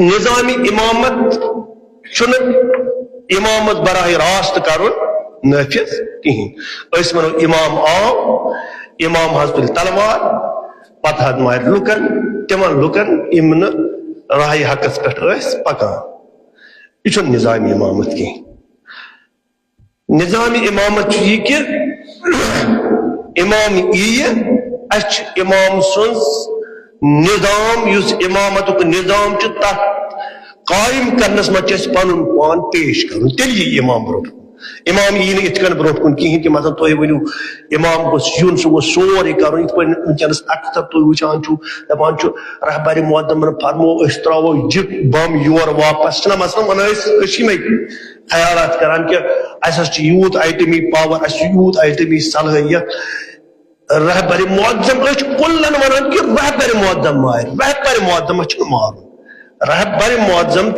نظام امامت چھن امامت براہ راست کرن نافذ کہین اس ونو امام آو امام حض تل تلوار پتہ حد مار لکن تمن لکن امن راہ حقس پہ پکان یہ نظام امامت کی نظام امامت یہ کہ امام اچھ امام سن نظام اس امامت نظام تک قائم کرنس مجھ پن پان پیش کرن تیل یہ امام برو امام یہ ات کن برو کن کہین کہ مثلا تھی ونو امام گوس یون سہ گوس سورے کرن ات پہ ونکس اکثر تھی وچان دپان رہبر معظم فرمو اس ترو جپ بم یور واپس چھ مثلا ونم خیالات کران کہ اس یوت ایٹمی پاور اس یوت ایٹمی صلاحیت رہبر معظم کلن ونان کہ رہبر معظم مار رہبر معظم مارن رہبر معظم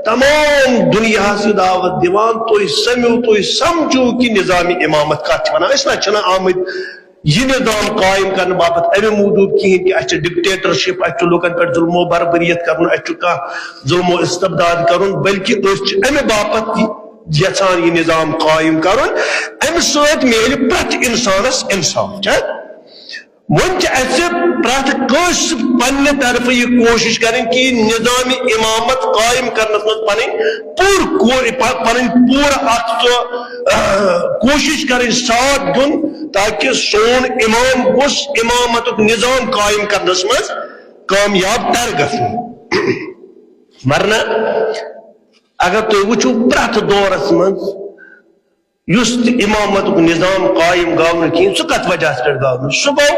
تمام دنیا سے دعوت دیوان تو سمو تو سمجھو کہ نظام امامت کت ونان اس نا آمد یہ نظام قائم کرنے باپت امی موجود کہیں کہ اچھا ڈکٹیٹرشپ اچھا لوکن پر ظلم و بربریت کرن اچھا ظلم و استبداد کرن بلکہ امی باپت یژھان یہ نظام قائم کرن ام سۭتۍ میلہِ پرٛٮ۪تھ انسانس انصاف ون پرٛٮ۪تھ کٲنٛسہِ پننہِ طرفہٕ یہ کوشش کریں کہ نظام امامت قائم کرنس مز پور کوشش کریں ساتھ دن تاکہ سون امام گوس امامت نظام قائم کرنس مز کامیاب تر گژھُن ورنہ اگر تھی وچھو پرٛٮ۪تھ دورس مز یس امامت نظام قائم گو کھین سہ کت وجہ پہ گو سہ گو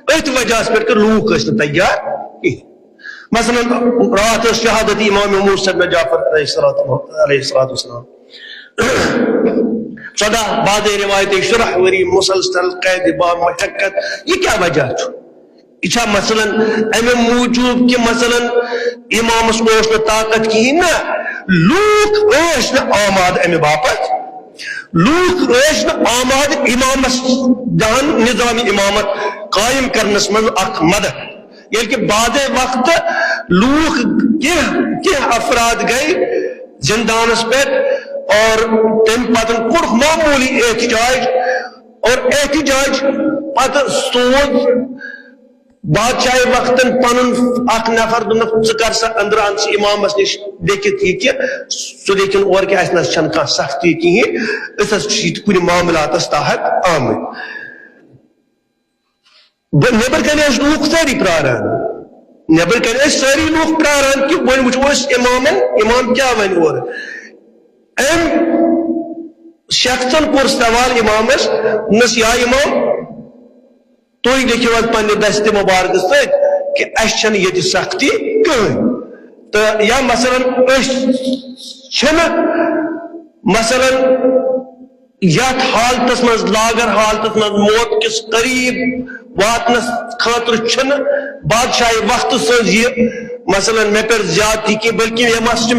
ات وجہ پہ کہ لوگ تیار کہین مثلا رات شہادت امام موسیٰ بن جعفر علیہ السلام 14 بعد روایت شرح وری مسلسل قید با مشقت یہ کیا وجہ یہ مثلا ام موجود کہ مثلا امامس طاقت کہین نا لوگ آماد ام باپت لوگ آماد امامس دان نظام امامت قائم کرنس من اخ مدد یعنی کہ بعد وقت لوگ کیا افراد گئے زندانس پہ اور تم پتن کور معمولی احتجاج اور احتجاج پتہ سوز بادشاہ وقتن پن اخ نفر کر سا اندر ان امامس نش لیکت یہ کہ سہ لیکن اور کہ اس چھن کھانا سختی کہین اس کن معاملات تحت آمد نبر کن لوگ ساری پراران نبر کن ساری لوگ پراران کہ ون وچھو امام کیا ون اور ام شخصن کور سوال امامس نس یا امام تھی لیکھو پنہ دست مبارک ست کہ اچھن یہ سختی کہین تو یا مثلا مثلا یت حالتس مز لاگر حالتس مز موت کس قریب واتنس خاطر بادشاہ وقت سز یہ مثلا مے پر زیادتی کی بلکہ یہ مس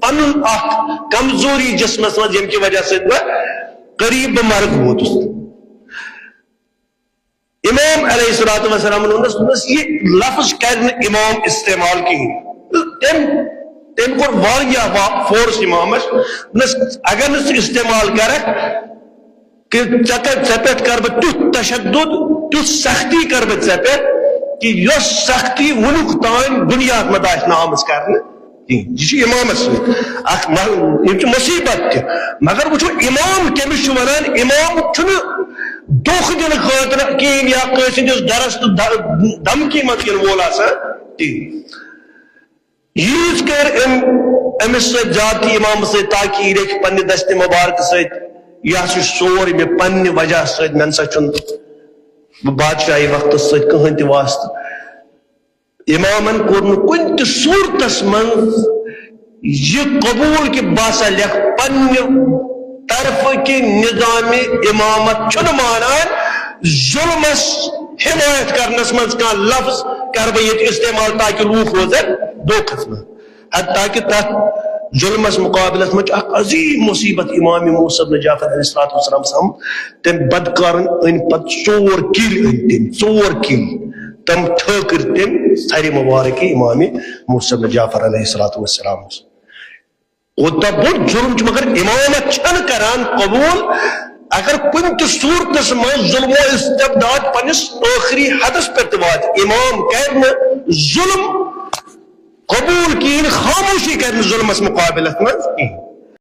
پن اخ کمزوری جسمس مز یم کی وجہ سے قریب مرگ ووتس امام علیہ الصلوۃ والسلام یہ لفظ کر امام استعمال کہین تم کو فورس امامس اگر نس استعمال کرک کہ ژپیٹ کر بہ تیت تشدد تیت سختی کر بہ ژپیٹ کہ یس سختی ونک تان دنیا مد آمز کرنے یہ امامس یہ مصیبت مگر وچھو امام کمس ونان امام دکھ دن خاطر کہین یا کس درس تو دمکی مت ین وول یوز کر امس ست ذاتی امام ست تاکہ رکھ پنہ دست مبارک ست یہ سور مے پنہ وجہ ست من سا چھ بادشاہی وقت ست کہین تہ واسطہ امامن کور کن تہ صورتس من یہ قبول کہ باسا لکھ پنہ طرف کی نظام امامت چھن مانان ظلمس حمایت کرنس مز کان لفظ کر بہ استعمال تاکہ لوگ روزن دھوکھس من حتیٰ کہ تر ظلمس مقابلس مجھ اخ عظیم مصیبت امام موسیٰ بن جعفر علیہ السلام سم تم بدکارن ان پت ژور کل ان تم ژور کل تم ٹھکر تم سر مبارک امام موسیٰ بن جعفر علیہ السلام اوتہ بوڑ ظلم مگر امامت چھن کران قبول اگر کن تہ صورتس من ظلم و استبداد پنس آخری حدس پر وات امام کر ظلم قبول کین خاموشی کر ظلمس مقابلت من